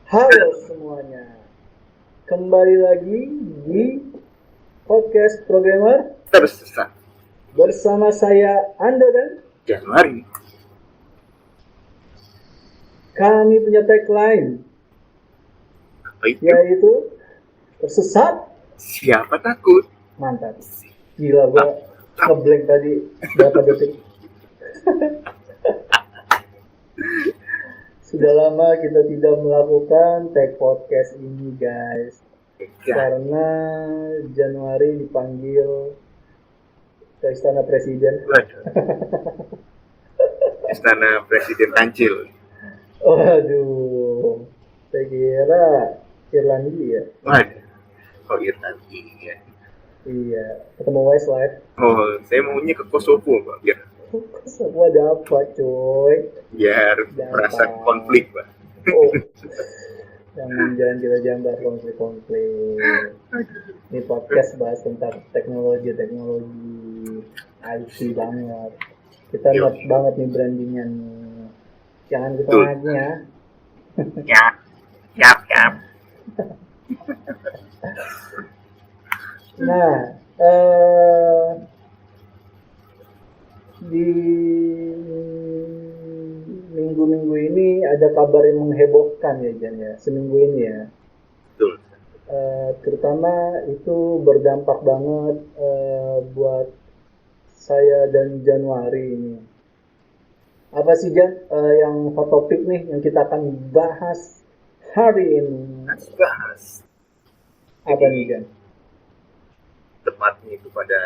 Halo semuanya, kembali lagi di podcast programmer Tersesat bersama saya Anda dan Januari. kami punya tagline Apa itu? yaitu tersesat. Siapa takut? Mantap, gila gua ngeblank tadi berapa detik. Sudah lama kita tidak melakukan tag podcast ini guys, karena Januari dipanggil ke Istana Presiden. Waduh. Istana Presiden Kancil. Waduh, saya kira Irlandia. Waduh. Oh, Irlandia. Iya, ketemu Westlife. Oh, saya maunya ke Kosovo, Pak. Semua ada apa, coy? Biar merasa konflik, Pak. Oh, jangan kita bahas konflik. Ini podcast bahas tentang teknologi IT banget. Kita not banget nih brandingnya nih. Jangan kita lagi ya. Siap. Nah, di minggu-minggu ini ada kabar yang menghebohkan ya Jan ya, seminggu ini ya. Betul. Terutama itu berdampak banget buat saya dan Januari ini. Apa sih Jan yang hot topic nih yang kita akan bahas hari ini? Bahas. Apa nih Jan? Tepatnya itu pada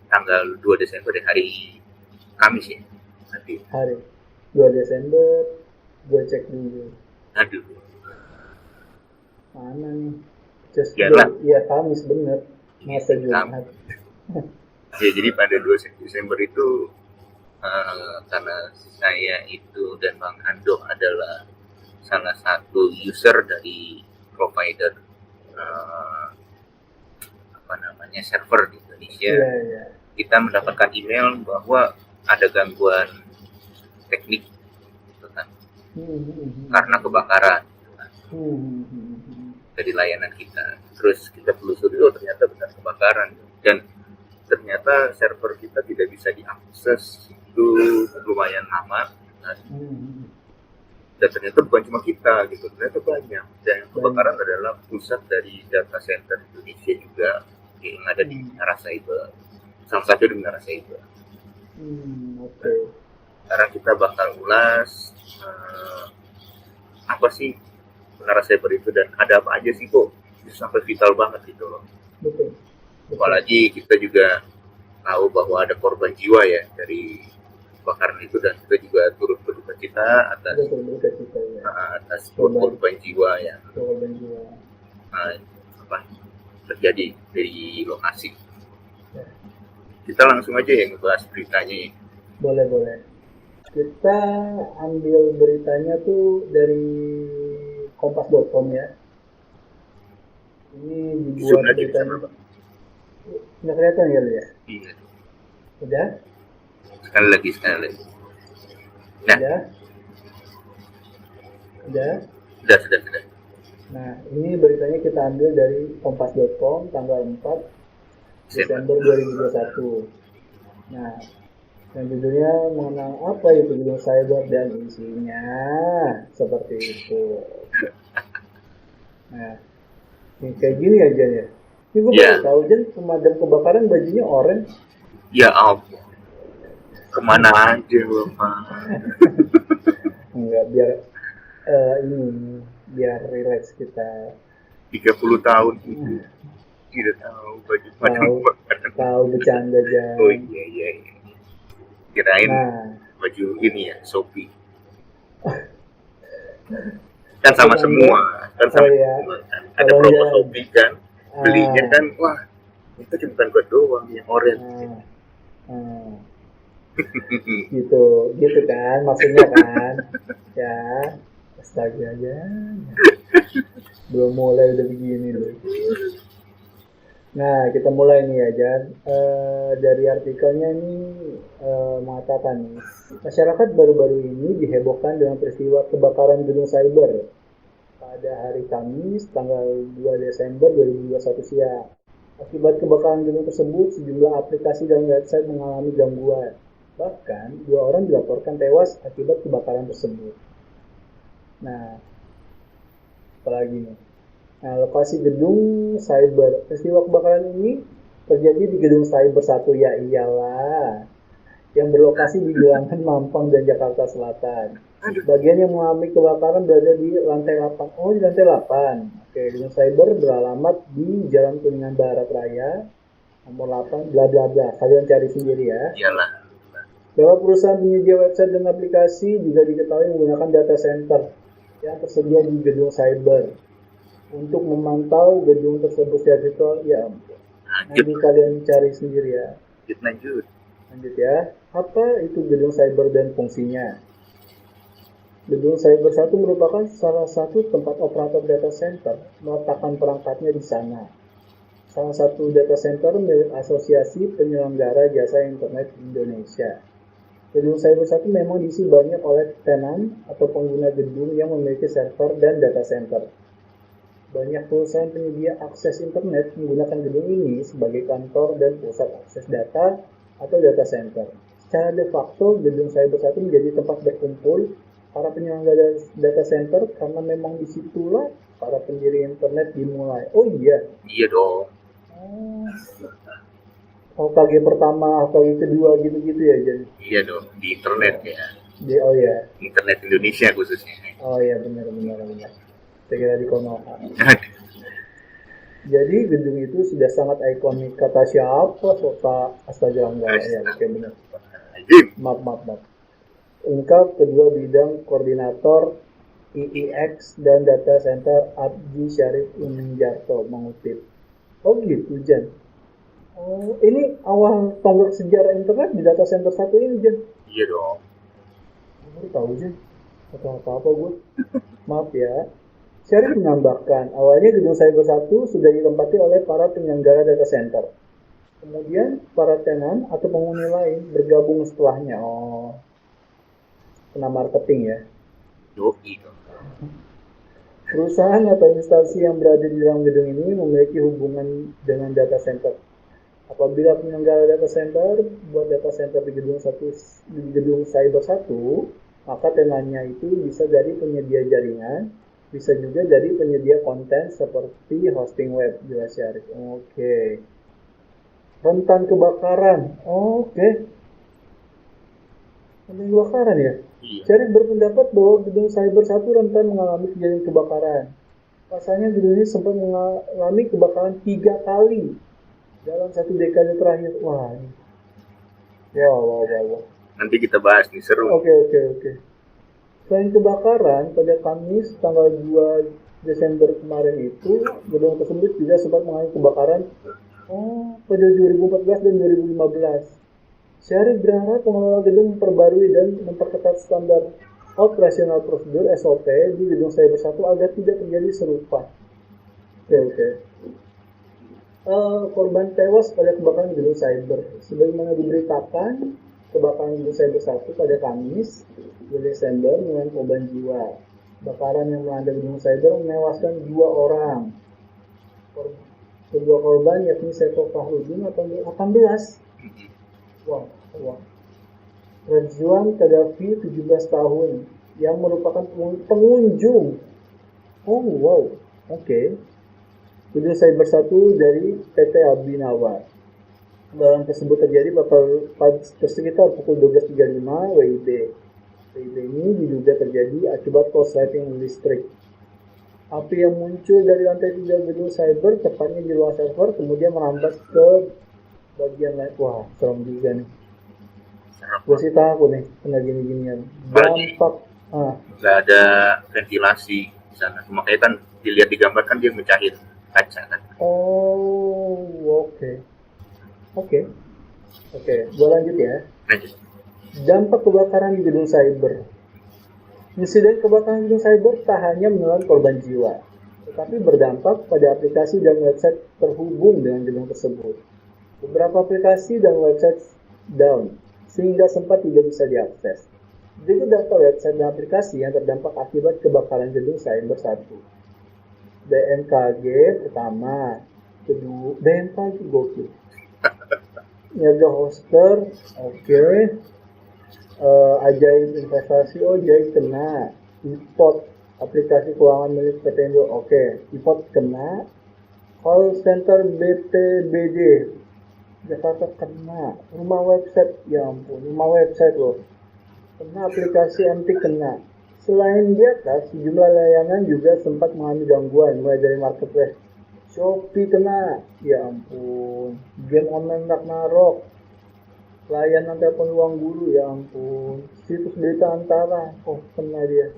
tanggal 2 Desember hari Kamis ya. Nanti. Hari 2 Desember, gue cek dulu. Aduh. Mana nih? Just Biarlah. Iya Kamis bener. Masa Jumat. Ya, jadi pada 2 Desember itu karena saya itu dan Bang Ando adalah salah satu user dari provider server di Indonesia. Iya. Kita mendapatkan email bahwa ada gangguan teknik gitu kan, karena kebakaran gitu kan, dari layanan kita. Terus kita telusuri, ternyata benar kebakaran dan ternyata server kita tidak bisa diakses itu lumayan lama kan. Dan ternyata bukan cuma kita gitu, ternyata banyak. Dan kebakaran adalah pusat dari data center Indonesia juga yang ada di Menara Cyber, salah satu di Menara Cyber. Okay. Sekarang kita bakal ulas apa sih Menara Cyber itu dan ada apa aja sih kok bisa sampai vital banget gitu loh. Betul. Apalagi kita juga tahu bahwa ada korban jiwa ya dari kebakaran itu, dan kita juga turut berduka cita atas korban jiwa yang terjadi dari lokasi. Kita langsung aja ya ngebahas beritanya. Boleh. Kita ambil beritanya tuh dari kompas.com ya. Ini dibuat beritanya. Nggak kelihatan ya lu ya? Iya. Udah? Sekali lagi. Nah. Sudah. Nah, ini beritanya kita ambil dari kompas.com tanggal 4 Desember 2021. Nah, yang judulnya mengenang apa itu gedung cyber dan isinya seperti itu. Nah, ini kayak gini aja ya. Ini gue baru tahu Jan, pemadam kebakaran bajunya oranye. Ya ampun. Kemana aja Bapak? Enggak, biar relax kita. 30 tahun tidak tahu baju kebakaran. Tahu bercanda Jan. Oh iya. Kirain baju ini ya, Shopee. Kan sama semua. Semua. Ada promo Shopee kan. Belinya kan, wah itu cuma bukan buat doang yang orange. gitu kan maksudnya kan. Ya astaga aja belum mulai udah begini loh. Nah kita mulai nih ya Jan. Dari artikelnya nih mengatakan masyarakat baru-baru ini dihebohkan dengan peristiwa kebakaran gedung cyber pada hari Kamis tanggal 2 Desember 2021 siang. Akibat kebakaran gedung tersebut, sejumlah aplikasi dan website mengalami gangguan. Bahkan, 2 orang dilaporkan tewas akibat kebakaran tersebut. Nah, apalagi nih? Nah, lokasi gedung cyber. Peristiwa kebakaran ini terjadi di gedung cyber 1, ya iyalah, yang berlokasi di Bilangan, Mampang, dan Jakarta Selatan. Bagian yang mengalami kebakaran berada di lantai 8. Oh, di lantai 8. Oke, gedung cyber beralamat di Jalan Kuningan Barat Raya, nomor 8, bla bla bla. Kalian cari sendiri ya. Iyalah. Bahwa perusahaan penyedia website dan aplikasi juga diketahui menggunakan data center yang tersedia di gedung cyber untuk memantau gedung tersebut secara virtual. Ya ampun. Nanti kalian cari sendiri ya. Lanjut ya. Apa itu gedung cyber dan fungsinya? Gedung cyber 1 merupakan salah satu tempat operator data center meletakkan perangkatnya di sana. Salah satu data center milik Asosiasi Penyelenggara Jasa Internet Indonesia. Gedung cyber 1 memang diisi banyak oleh tenan atau pengguna gedung yang memiliki server dan data center. Banyak perusahaan penyedia akses internet menggunakan gedung ini sebagai kantor dan pusat akses data atau data center. Secara de facto, gedung cyber 1 menjadi tempat berkumpul para penyelenggara data center karena memang disitulah para pendiri internet dimulai. Oh iya? Iya dong. HKG pertama, HKG kedua gitu-gitu ya, Jan? Iya dong, di internet ya. Oh iya. Internet Indonesia khususnya. Oh iya, benar. Saya kira di Konoha. Jadi gedung itu sudah sangat ikonik. Kata siapa? Kota Astaga enggak ya, oke benar. Maaf. Ungkap kedua bidang koordinator IIX dan data center Abdi Syarif Uminjarto mengutip. Oh gitu, Jan. Oh, ini awal tonggak sejarah internet di data center 1 ini, Jan. Iya dong. Baru tahu, Jan. Atau apa gue. Maaf ya. Syarif menambahkan, awalnya gedung cyber 1 sudah ditempati oleh para penyelenggara data center. Kemudian para tenan atau penghuni lain bergabung setelahnya. Oh, kena marketing ya. Yoi dong. Perusahaan atau instansi yang berada di dalam gedung ini memiliki hubungan dengan data center. Apabila penyelenggara data center buat data center di gedung cyber 1, maka tenannya itu bisa dari penyedia jaringan, bisa juga dari penyedia konten seperti hosting web, jelas Syarif. Oke. Rentan kebakaran. Oke. Rentan kebakaran ya? Iya. Syarif berpendapat bahwa gedung cyber 1 rentan mengalami kejadian kebakaran. Pasalnya gedung ini sempat mengalami kebakaran 3 kali dalam 1 dekade terakhir. Wah. Wow. Nanti kita bahas nih, seru. Oke. Selain kebakaran, pada Kamis tanggal 2 Desember kemarin itu, gedung tersebut juga sempat mengalami kebakaran pada 2014 dan 2015. Syarif berharap pengelola gedung memperbarui dan memperketat standar operasional prosedur SOP di gedung cyber 1 agar tidak terjadi serupa. Oke. Korban tewas pada kebakaran gedung cyber. Sebagaimana diberitakan, kebakaran gedung cyber 1 pada Kamis 2 Desember menelan korban jiwa. Kebakaran yang melanda gedung cyber menewaskan 2 orang. Kedua korban yakni Seto Fahrudin atau 18. Wah. Rajwan Kadafi 17 tahun yang merupakan pengunjung. Oh wow. Oke. Gedung cyber 1 dari PT Abinawa. Kebakaran tersebut terjadi pada sekitar pukul 12.35 WIB. WIB ini diduga terjadi akibat korsleting listrik. Api yang muncul dari lantai 3 gedung cyber, tepatnya di ruang server, kemudian merambat ke bagian lain. Wah, serem juga nih. Gue sih takut nih, kena gini-ginian. Dampak. Nggak ada ventilasi di sana. Makanya kan dilihat di gambar kan dia mecahin kaca kan. Oh, oke. Gue lanjut ya. Lanjut. Dampak kebakaran di gedung cyber. Insiden kebakaran gedung cyber tak hanya menelan korban jiwa, tetapi berdampak pada aplikasi dan website terhubung dengan gedung tersebut. Beberapa aplikasi dan website down, sehingga sempat tidak bisa diakses. Berikut data website dan aplikasi yang terdampak akibat kebakaran gedung cyber 1. BMKG pertama, kedua BMKG gokil. Niaga hoster, oke. Ajaib investasi, Ajaib kena. Ipot aplikasi keuangan milik PT Indo, oke. Ipot kena. Call center BPBD Jakarta kena. Rumah website, ya ampun, rumah website loh. Kena aplikasi MT kena. Selain di atas, sejumlah layanan juga sempat mengalami gangguan, mulai dari marketplace. Shopee kena, ya ampun. Game online Ragnarok. Layanan telepon ruang guru, ya ampun. Situs berita antara, kena dia.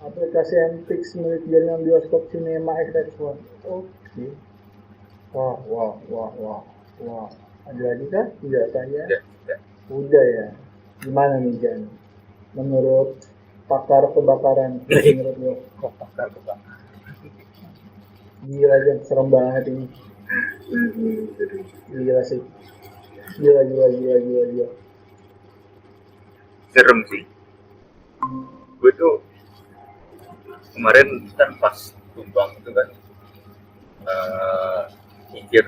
Aplikasi MTX milik jaringan bioskop Cinema XX1. Oke. Wah. Ada lagi kah? Tidak tanya. Udah ya. Gimana nih Jan? Menurut pakar kebakaran, menurut lo? Pakar kebakaran. Gila Jan, serem banget ini. Gila sih. Gila. Serem sih. Gue tuh kemarin kan pas tumbang itu kan mikir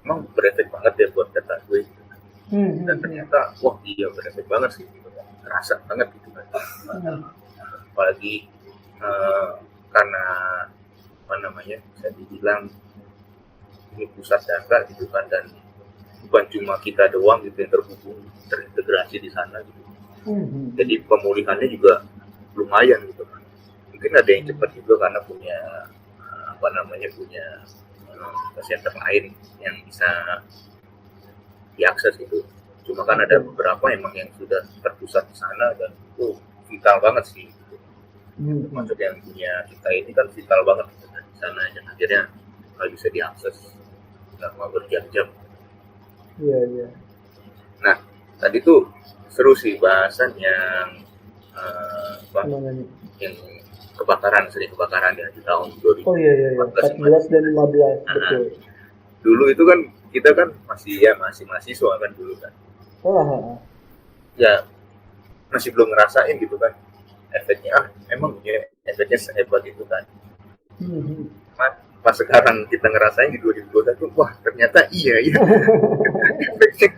emang berefek banget ya buat data gue dan ternyata wah iya berefek banget sih gitu kan, terasa banget gitu kan. Apalagi karena apa namanya bisa dibilang ini pusat data gitu kan, dan bukan cuma kita doang gitu yang terhubung terintegrasi di sana gitu. Jadi pemulihannya juga lumayan gitu kan. Mungkin ada yang cepat juga karena punya punya center lain yang bisa diakses itu. Cuma kan ada beberapa emang yang sudah terpusat di sana dan itu vital banget sih. Termasuk yang punya kita ini kan vital banget di sana, dan akhirnya nggak bisa diakses selama berjam-jam. Iya. Nah tadi tuh seru sih bahasan yang yang sering kebakaran ya di tahun 2014. Oh iya. 14 dan 15 betul. Dulu itu kan kita kan masih mahasiswa kan dulu kan. Ya masih belum ngerasain gitu kan efeknya. Emang ya efeknya sehebat itu kan. Pas sekarang kita ngerasain di 2021, wah ternyata iya. Efeknya.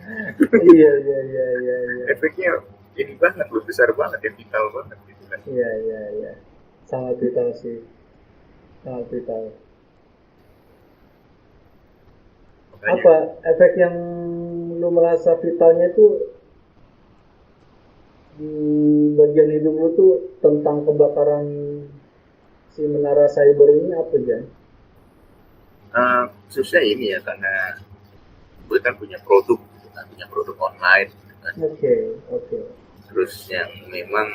Iya. Efeknya ini banget, lu besar banget ya, vital banget gitu kan. Iya. Sangat vital sih. Sangat vital. Makanya, apa efek yang lu merasa vitalnya itu di bagian hidup lu tuh tentang kebakaran si menara cyber ini apa Jan? Khususnya ini ya karena gue kan punya produk online kan. Oke. Terus yang memang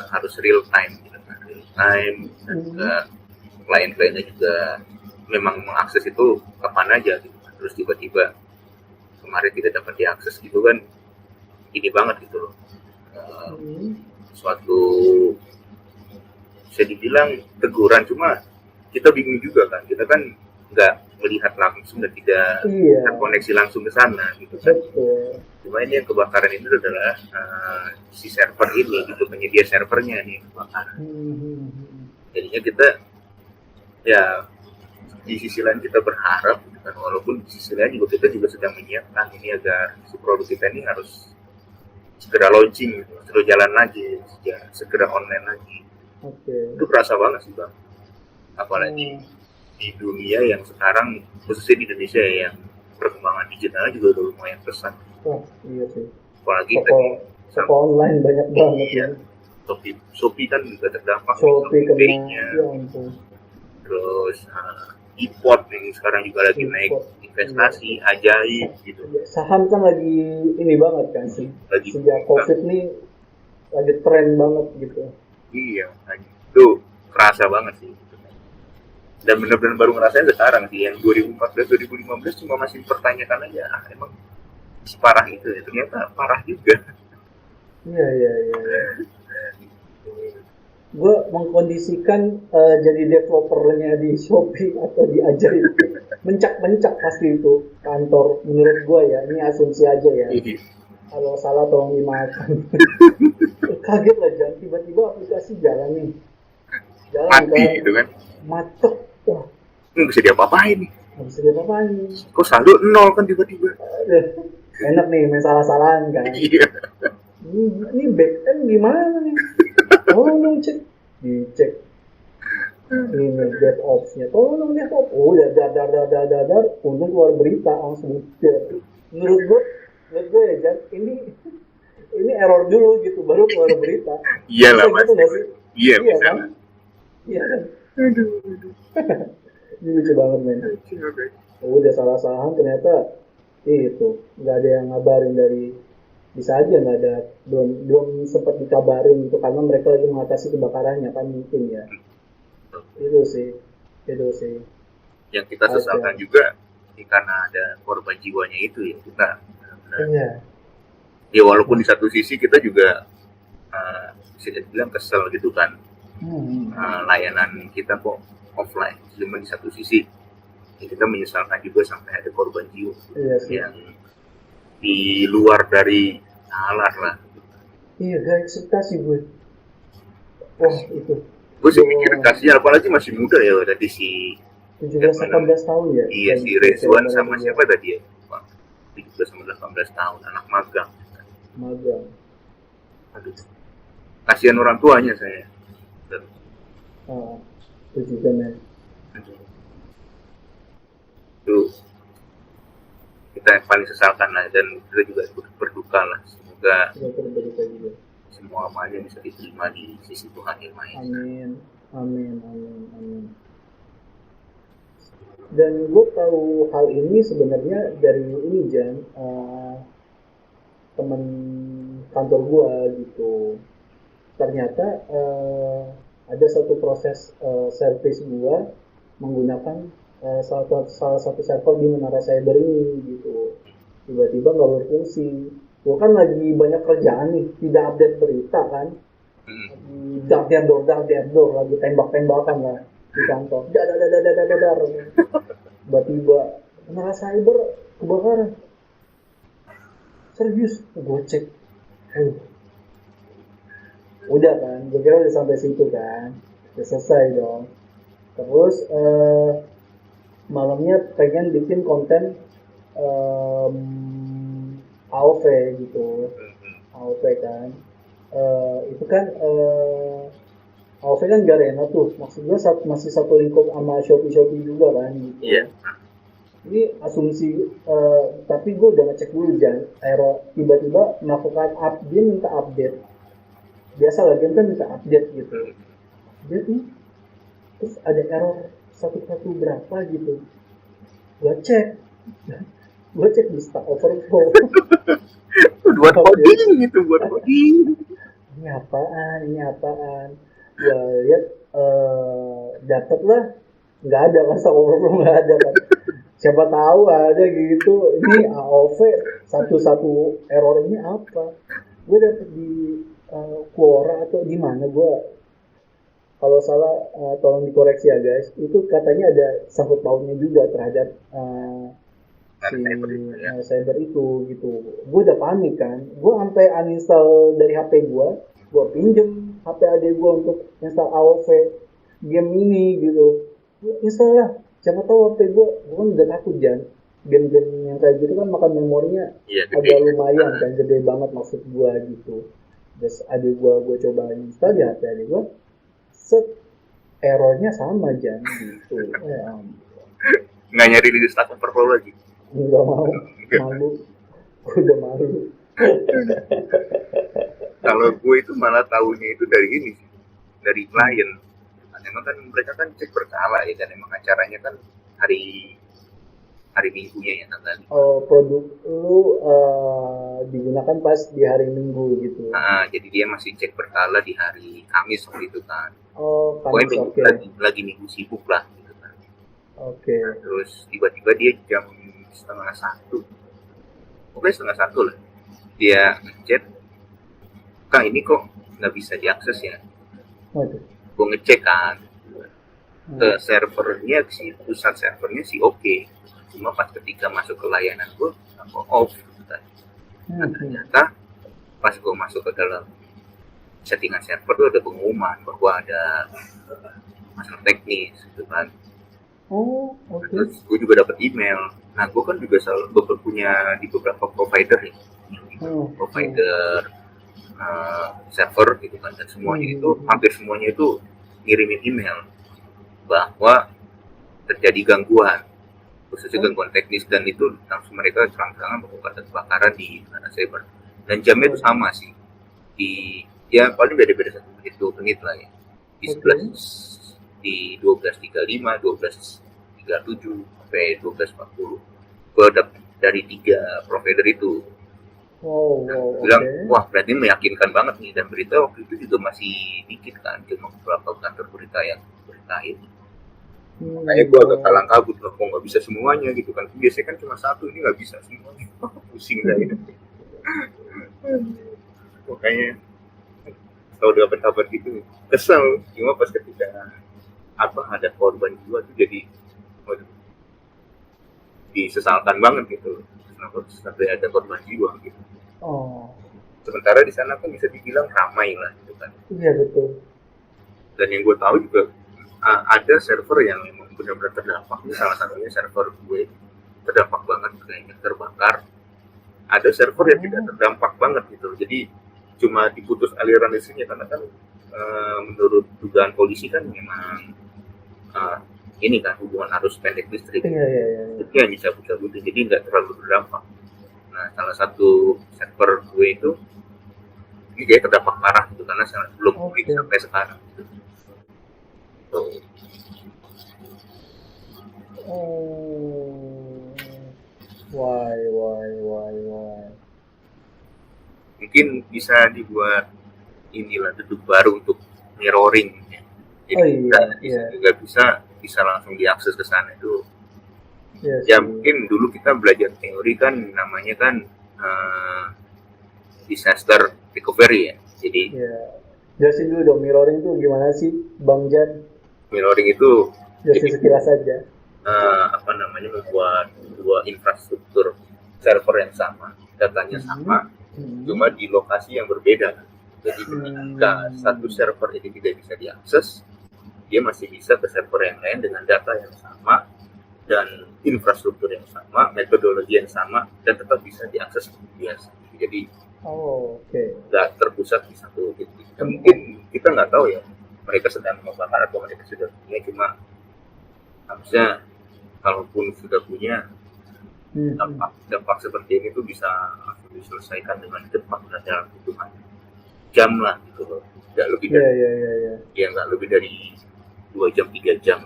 harus real time gitu kan, dan juga klien-kliennya juga memang mengakses itu kapan aja gitu kan. Terus tiba-tiba kemarin tidak dapat diakses gitu kan, ini banget gitu loh. Suatu bisa dibilang teguran, cuma kita bingung juga kan, kita kan nggak melihat langsung dan tidak terkoneksi langsung ke sana gitu kan. Cuma ini yang kebakaran itu adalah si server ini gitu, penyedia servernya nih kebakaran. Jadinya kita ya di sisi lain kita berharap gitu kan, walaupun di sisi lain juga kita juga sedang menyiapkan ini agar si produk kita ini harus segera launching gitu, terus jalan lagi, segera online lagi. Itu kerasa banget sih Bang, apalagi di dunia yang sekarang, khususnya di Indonesia yang perkembangan digitalnya juga udah lumayan pesat. Iya sih. Apalagi toko online banyak banget. Iya. Shopee kan juga terdampak. Shopee kena. Terus Ipot yang sekarang juga lagi naik investasi, Ajaib gitu. Saham kan lagi ini banget kan sih. Sejak COVID nih lagi tren banget gitu. Iya, itu kerasa banget sih. Dan benar-benar baru ngerasain sekarang sih, yang 2014-2015 cuma masih pertanyakan aja, emang separah itu ya, ternyata parah juga. Iya. Gue mengkondisikan jadi developernya di Shopee atau di Ajaib, mencak pasti itu kantor, menurut gue ya, ini asumsi aja ya. Kalau salah tolong dimaafkan. Kaget lah Jan, tiba-tiba aplikasi jalan jalan mati kan, gitu kan, macet, wah nggak bisa diapa-apain nih, nggak bisa diapa-apain. kok saldo nol kan tiba-tiba. Aduh, enak nih main salah-salahan kan. Iya. Ini back end gimana nih? Tolong cek, dicek ini DevOps-nya, tolong DevOps. Oh ya, dar, untung keluar berita langsung. Menurut gue ya Jan, ini error dulu gitu, baru keluar berita. Iyalah gitu nggak sih? Iya bisa kan? Iya kan? aduh Ini lucu banget men. Udah salah-salahan ternyata itu nggak ada yang ngabarin dari, bisa aja nggak ada, belum sempat dikabarin itu karena mereka lagi mengatasi kebakarannya kan mungkin ya. Itu sih yang kita sesalkan juga karena ada korban jiwanya itu ya, kita iya. Ya walaupun di satu sisi kita juga bisa dibilang kesel gitu kan, layanan kita kok offline, cuma di satu sisi ya kita menyesalkan juga sampai ada korban jiwa yang di luar dari nalar lah. Iya, gak ekspektasi gue. Wah itu. Gue sih mikir kasihan, apalagi masih muda ya tadi si 17-18 tahun ya. Iya si Rezwan sama siapa tadi ya? 17-18 tahun, anak magang. Aduh, kasihan orang tuanya saya. Itu juga men. Itu kita yang paling sesalkan lah, dan kita juga berduka lah. Semoga semua amalnya bisa diterima di sisi Tuhan Yang Maha Esa. Amin. Dan gue tahu hal ini sebenarnya dari ini Jan, teman kantor gue gitu. Ternyata ada satu proses service gue menggunakan salah satu server di Menara Cyber ini gitu. Tiba-tiba nggak berfungsi. Gue kan lagi banyak kerjaan nih, tidak update berita kan. Dar, lagi tembak-tembakan lah di kantor. Dar. Tiba-tiba Menara Cyber kebakaran. Serius, gue cek. Udah kan, gue kira udah sampai situ kan, udah selesai dong. Terus malamnya pengen bikin konten AOV gitu, AOV kan. Itu kan AOV kan Garena tuh, maksud gue masih satu lingkup sama Shopee juga kan gitu. Iya. Ini asumsi, tapi gue udah ngecek dulu Jan, error tiba-tiba melakukan dia minta update. Biasa lah game kan minta update gitu. Update nih, terus ada error 11 berapa gitu. Gue cek di Stack Overflow. buat coding. Ini apaan? Gue lihat dapet lah, nggak ada kan Stack Overflow, nggak ada kan. Siapa tahu ada gitu. Ini AOV satu error ini apa? Gue dapet di Quora atau di mana, gue kalau salah tolong dikoreksi ya guys. Itu katanya ada sangkut pautnya juga terhadap cyber itu gitu. Gue udah panik kan, gue sampai uninstall dari HP gue pinjem HP adik gue untuk install AOV game ini gitu. Install lah, siapa tahu HP gue kan udah takut Jan. Game-game yang kayak gitu kan makan memorinya agak lumayan kan, gede banget maksud gue gitu. Terus adik gue coba install di HP adik gue, errornya sama Jan gitu. Nggak nyari di Stack Overflow lagi? Nggak mau, malu. Udah malu. Kalau gue itu malah tahunya itu dari ini sih, dari klien. Emang kan mereka kan cek berkala ya, dan emang acaranya kan hari Minggunya ya kan. Oh, produk lu digunakan pas di hari Minggu gitu. Jadi dia masih cek berkala di hari Kamis waktu itu kan. Oh, Kamis, oke. Lagi minggu sibuk lah gitu kan. Oke. Terus tiba-tiba dia jam 12:30. Pokoknya 12:30 lah. Dia ngechat, "Kang, ini kok nggak bisa diakses ya?" Waduh. Gue ngecek kan ke servernya sih, pusat servernya sih oke. Cuma pas ketika masuk ke layanan gue off kan. Nah, ternyata pas gue masuk ke dalam settingan server tuh ada pengumuman bahwa ada masalah teknis gitu kan. Oh, oke. Terus gue juga dapat email. Nah, gue kan juga selalu punya di beberapa provider ya, provider server gitu kan, dan semuanya itu hampir semuanya itu ngirimin email bahwa terjadi gangguan, khususnya gangguan teknis, dan itu langsung mereka terang-terangan melakukan kebakaran di mana cyber. Dan jamnya itu sama sih, di ya paling beda-beda 1 menit 2 menit lah ya, di 11 di 12.35, 12.37 sampai 12.40 dari 3 provider itu. Bilang wah berarti meyakinkan banget nih, dan berita waktu itu juga masih dikit kan, cuma beberapa kantor berita yang beritain. Makanya gue agak kalang kabut loh, kok nggak bisa semuanya gitu kan, biasanya kan cuma satu, ini nggak bisa semuanya. Pusing saya. Makanya kalau udah kabar gitu kesel, cuma pas ketika ada korban jiwa tuh jadi disesalkan banget gitu, kenapa sampai ada korban jiwa gitu. Sementara di sana kan bisa dibilang ramai lah gitu kan. Iya betul. Dan yang gue tahu juga ada server yang memang benar-benar terdampak. Salah satunya server gue terdampak banget, kayaknya terbakar. Ada server yang tidak terdampak banget gitu. Jadi cuma diputus aliran listriknya karena kan menurut dugaan polisi kan memang ini kan hubungan arus pendek listrik. Itu yang dicabut-cabutin, jadi nggak terlalu berdampak. Nah, salah satu server gue itu ini dia terdampak parah gitu karena belum pulih sampai sekarang. Why. Mungkin bisa dibuat inilah duduk baru untuk mirroring. Jadi kita juga bisa langsung diakses ke sana itu. Ya mungkin dulu kita belajar teori kan namanya kan disaster recovery ya. Jadi jelasin dulu dong, mirroring itu gimana sih Bang Jan? Mirroring itu jelasin sekilas saja. Membuat dua infrastruktur server yang sama, datanya sama, cuma di lokasi yang berbeda. Jadi ketika satu server ini tidak bisa diakses, dia masih bisa ke server yang lain dengan data yang sama dan infrastruktur yang sama, metodologi yang sama, dan tetap bisa diakses seperti biasa. Jadi nggak terpusat di satu titik. Mungkin kita nggak tahu ya mereka sedang membakar atau mereka sudah punya, cuma harusnya kalaupun sudah punya dampak seperti ini tuh bisa diselesaikan dengan cepat dan dalam hitungan jam lah gitu loh, nggak lebih dari nggak lebih dari 2 jam 3 jam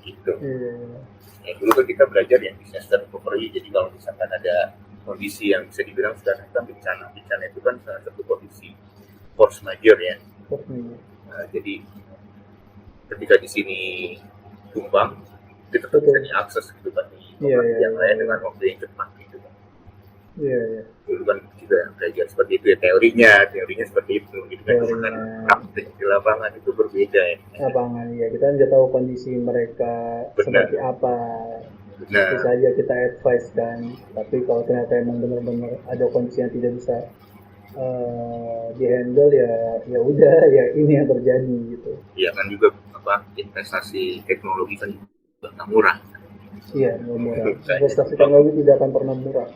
gitu. Ya, dulu kan kita belajar yang disaster recovery, jadi kalau misalkan ada kondisi yang bisa dibilang sudah datang bencana itu kan salah satu kondisi force majeure ya. Nah, jadi ketika di sini tumbang, itu tetap bisa diakses gitu kan di yang lain dengan waktu yang cepat gitu kan. Dulu kan juga belajar seperti itu ya, teorinya seperti itu gitu kan. Praktik di lapangan itu berbeda ya. Lapangan ya, kita nggak tahu kondisi mereka seperti apa. Bisa saja kita advice kan, tapi kalau ternyata emang benar-benar ada kondisi yang tidak bisa dihandle ya udah ya ini yang terjadi gitu. Iya kan juga investasi teknologi kan juga nggak murah. Iya, nggak murah. Investasi teknologi tidak akan pernah murah.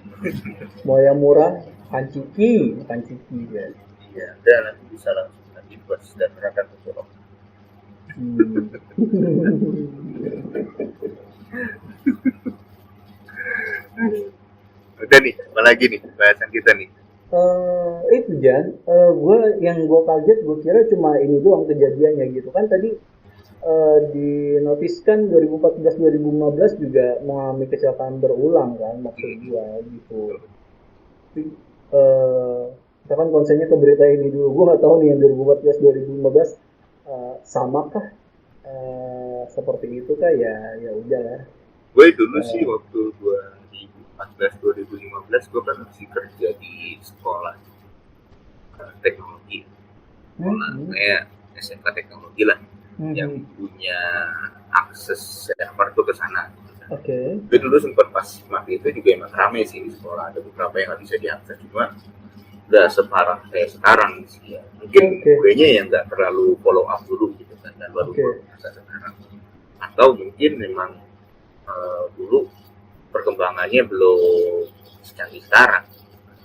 Mau yang murah, ciki ya. Iya, dan nanti bisa langsung buat dan mereka tutup. Udah nih, apa lagi nih bahasan kita nih? Itu Jan, gue kaget, gue kira cuma ini doang kejadiannya gitu kan. Tadi dinotiskan 2014-2015 juga mengalami kecelakaan berulang kan, maksud gue gitu. Tapi kita kan konsennya ke berita ini dulu. Gue nggak tahu nih yang 2014-2015 samakah seperti itu kah ya udah lah. Gue dulu sih waktu 2014-2015 gue kan masih kerja di sekolah teknologi, kayak SMK teknologi lah, yang punya akses server tuh ke sana. Tapi dulu sempat pas waktu itu juga emang rame sih di sekolah, ada beberapa yang nggak bisa diakses, cuma nggak separah kayak sekarang sih ya. Mungkin gue-nya yang nggak terlalu follow up dulu gitu kan, dan baru bisa sekarang. Atau mungkin memang dulu perkembangannya belum secanggih sekarang.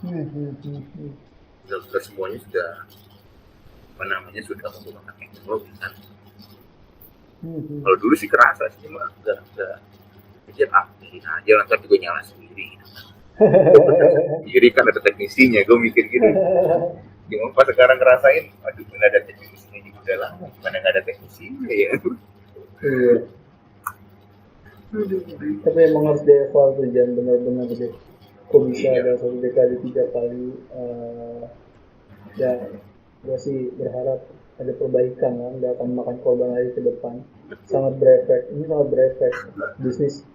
Benar-benar semuanya sudah sudah menggunakan teknologi kan. Kalau dulu sih kerasa sih, mah nggak pikir ini aja lantar juga nyala sendiri gitu kan. Jadi kan ada teknisinya, gue mikir gitu. Cuma pas sekarang ngerasain, aduh mana ada teknisinya juga udah lama, mana nggak ada teknisinya ya. Iya. Tapi emang harus dieval tuh, jangan benar-benar deh. Kok bisa ada 1 dekade 3 kali? Ya, gue sih berharap ada perbaikan kan, nggak akan makan korban lagi ke depan. Sangat berefek, ini sangat berefek bisnis.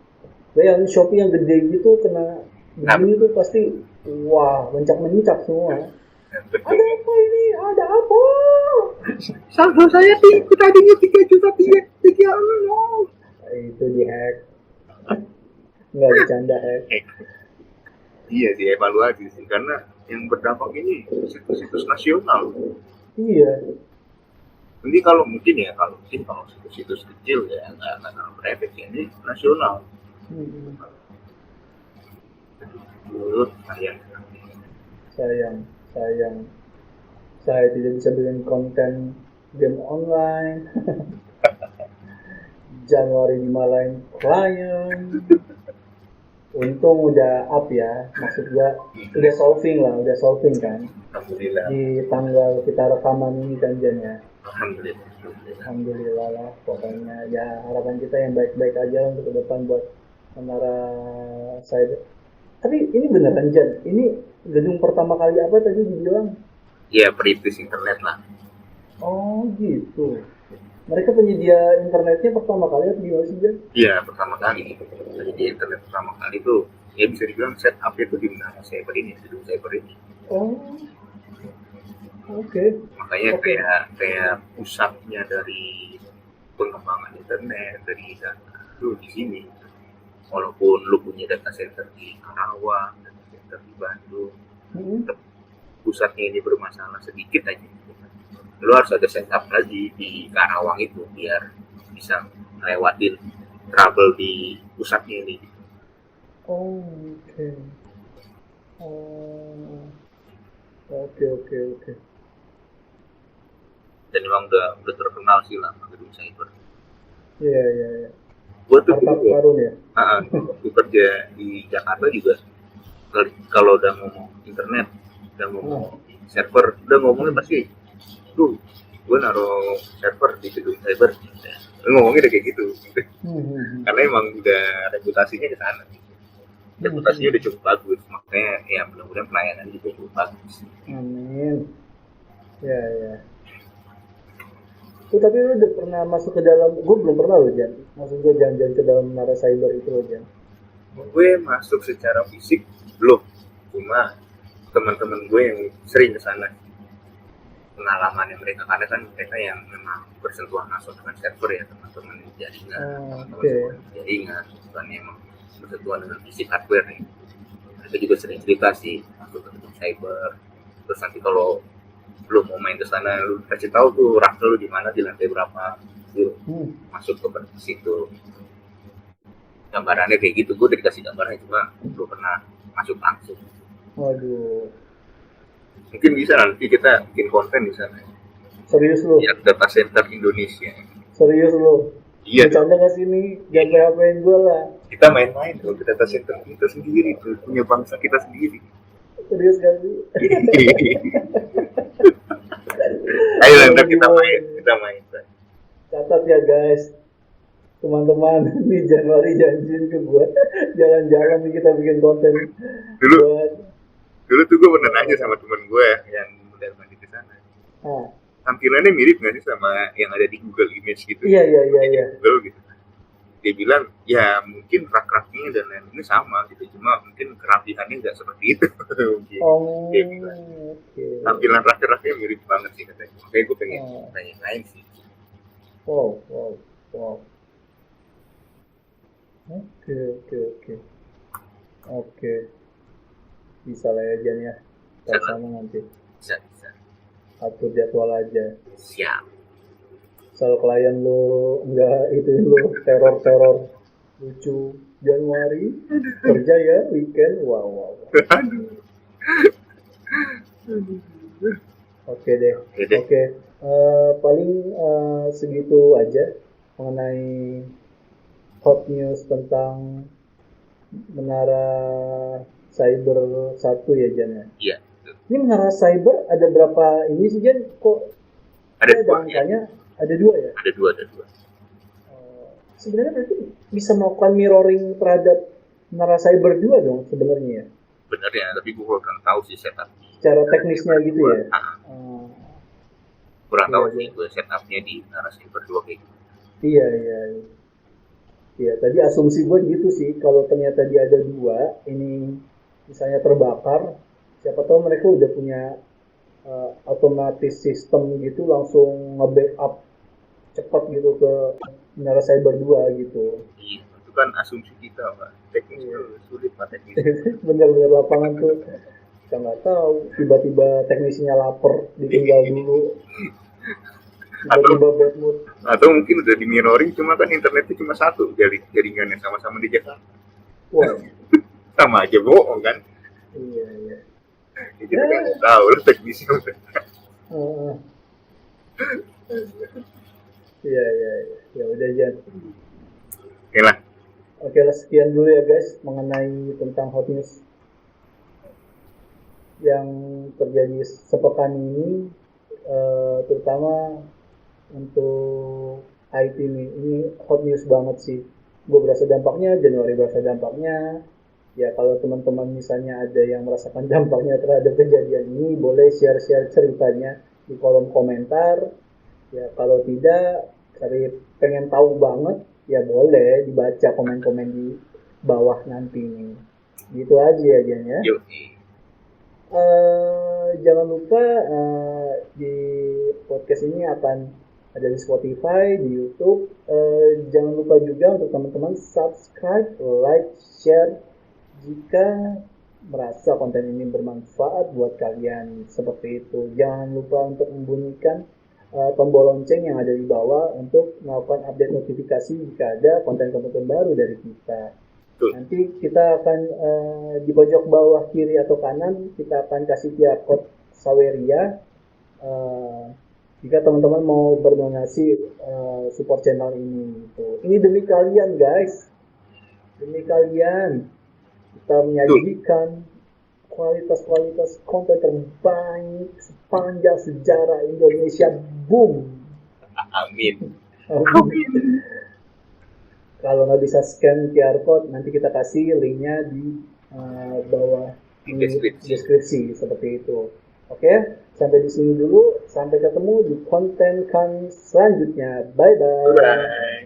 Yang Shopee yang gede gitu kena begini tuh pasti wah mencak semua. Ada apa ini? Ada apa? Saldo saya tadinya 3 juta 3 itu dihack. Nggak bercanda hack. Iya sih, evaluasi sih, karena yang berdampak ini situs-situs nasional. Iya. Nanti kalau situs-situs kecil ya nggak terlalu berefek ya, ini nasional. Sayang. Saya tidak bisa bikin konten game online. Januari dimalain klien. Untung udah up ya, maksud gua udah solving kan. Alhamdulillah. Di tanggal kita rekaman ini kan Jan ya. Alhamdulillah lah, pokoknya ya harapan kita yang baik-baik aja untuk ke depan buat Menara Cyber. Tapi ini beneran Jan, ini gedung pertama kali apa tadi dibilang? Iya, perintis internet lah. Oh gitu. Mereka penyedia internetnya pertama kali atau gimana sih Jan? Iya, pertama kali. Penyedia internet pertama kali itu ya bisa dibilang setup itu di Menara Cyber ini, gedung Cyber ini. Oh. Oke. Makanya kayak pusatnya dari pengembangan internet dari data itu di sini. Walaupun lu punya data center di Karawang, data center di Bandung, pusatnya ini bermasalah sedikit aja. Lu harus ada setup lagi di Karawang itu biar bisa ngelewatin trouble di pusatnya ini. Oke. Dan memang udah terkenal sih lah gedung cyber. Iya. Gue tuh Karun ya. Gue kerja di Jakarta juga. Kalau udah ngomong internet, udah ngomong server, udah ngomongnya pasti, gue naruh server di gedung cyber. Ngomongnya udah kayak gitu. Karena emang udah reputasinya di sana. Reputasinya udah cukup bagus, makanya ya mudah-mudahan pelayanan juga cukup bagus. Amin. Ya. Tapi lu udah pernah masuk ke dalam? Gue belum pernah loh Jan. Maksud gue jalan-jalan ke dalam Menara Cyber itu loh Jan. Gue masuk secara fisik belum, cuma teman-teman gue yang sering ke sana. Pengalamannya mereka, karena kan mereka yang memang bersentuhan langsung dengan server ya, teman-teman jaringan, jaringan, bukan emang bersentuhan dengan fisik hardware nih. Mereka juga sering cerita sih masuk ke gedung cyber. Terus nanti kalau belum mau main ke sana, lu kasih tahu tuh rak lu di mana, di lantai berapa, masuk ke situ. Gambarannya kayak gitu, gue udah dikasih gambarnya, cuma belum pernah masuk langsung. Waduh. Mungkin bisa nanti kita bikin konten di sana. Serius lo? Ya, data center Indonesia. Serius lo? Iya. Bercanda nggak sini? Jangan ngapain gue lah. Kita main-main tuh ke data center kita sendiri tuh, punya bangsa kita sendiri. Serius gak sih? Ayo nanti kita main. Catat ya guys, teman-teman, di Januari janjiin ke gue jalan-jalan nih kita bikin konten. Dulu tuh gue pernah nanya sama temen gue yang udah mandi ke sana. Tampilannya mirip nggak sih sama yang ada di Google Image gitu? Iya. Google gitu. Dia bilang ya mungkin rak-raknya dan lain-lainnya sama gitu, cuma mungkin kerapihannya nggak seperti itu. Dia bilang. Tampilan rak-raknya mirip banget sih katanya. Makanya gue pengen tanya-tanya sih. Wow. Oke. Bisa lah ya Jan ya. Kita sama nanti. Bisa. Atur jadwal aja. Siap. Soal klien lo enggak itu lo teror lucu Januari kerja ya weekend wow. Oke deh. Paling segitu aja mengenai hot news tentang menara cyber 1 ya Jan ya. Iya. Ini menara cyber ada berapa ini sih Jan? Kok ada angkanya? Ada 2 ya? Ada dua. Sebenarnya berarti bisa melakukan mirroring terhadap menara cyber 2 dong sebenarnya ya? Bener ya, tapi gue kurang tahu sih setup. Secara teknisnya gitu ya? Kurang tahu sih gue setupnya di menara cyber 2 kayak gitu. Iya. Ya, tadi asumsi gue gitu sih, kalau ternyata dia ada 2, ini misalnya terbakar, siapa tahu mereka udah punya otomatis sistem gitu langsung nge-backup cepat gitu ke menara cyber 2 gitu. Iya, itu kan asumsi kita Pak. Teknis itu sulit Pak teknis. Bener-bener lapangan tuh kita nggak tahu, tiba-tiba teknisinya lapar ditinggal dulu. Tiba-tiba bad mood. Atau mungkin udah di mirroring, cuma kan internetnya cuma satu, jaringannya sama-sama di Jakarta. Wah. Sama aja bohong kan? Iya. Kita kan tahu lah teknisnya. Iya. Ya udah Jan. Oke lah, sekian dulu ya guys mengenai tentang hot news yang terjadi sepekan ini, terutama untuk IT nih. Ini hot news banget sih. Gue berasa dampaknya, Januari berasa dampaknya. Ya kalau teman-teman misalnya ada yang merasakan dampaknya terhadap kejadian ini, boleh share-share ceritanya di kolom komentar. Ya kalau tidak, pengen tahu banget, ya boleh dibaca komen-komen di bawah nanti nih. Gitu aja ya Jan ya. Jangan lupa di podcast ini akan ada di Spotify, di YouTube. Jangan lupa juga untuk teman-teman subscribe, like, share jika merasa konten ini bermanfaat buat kalian, seperti itu. Jangan lupa untuk membunyikan tombol lonceng yang ada di bawah untuk melakukan update notifikasi jika ada konten-konten baru dari kita. Nanti kita akan di pojok bawah kiri atau kanan kita akan kasih QR code Saweria jika teman-teman mau berdonasi support channel ini. Ini demi kalian guys, demi kalian kita menyajikan kualitas konten terbaik sepanjang sejarah Indonesia. Boom. Amin. Kalau nggak bisa scan QR code, nanti kita kasih linknya di bawah di deskripsi seperti itu. Oke, sampai di sini dulu. Sampai ketemu di konten kami selanjutnya. Bye.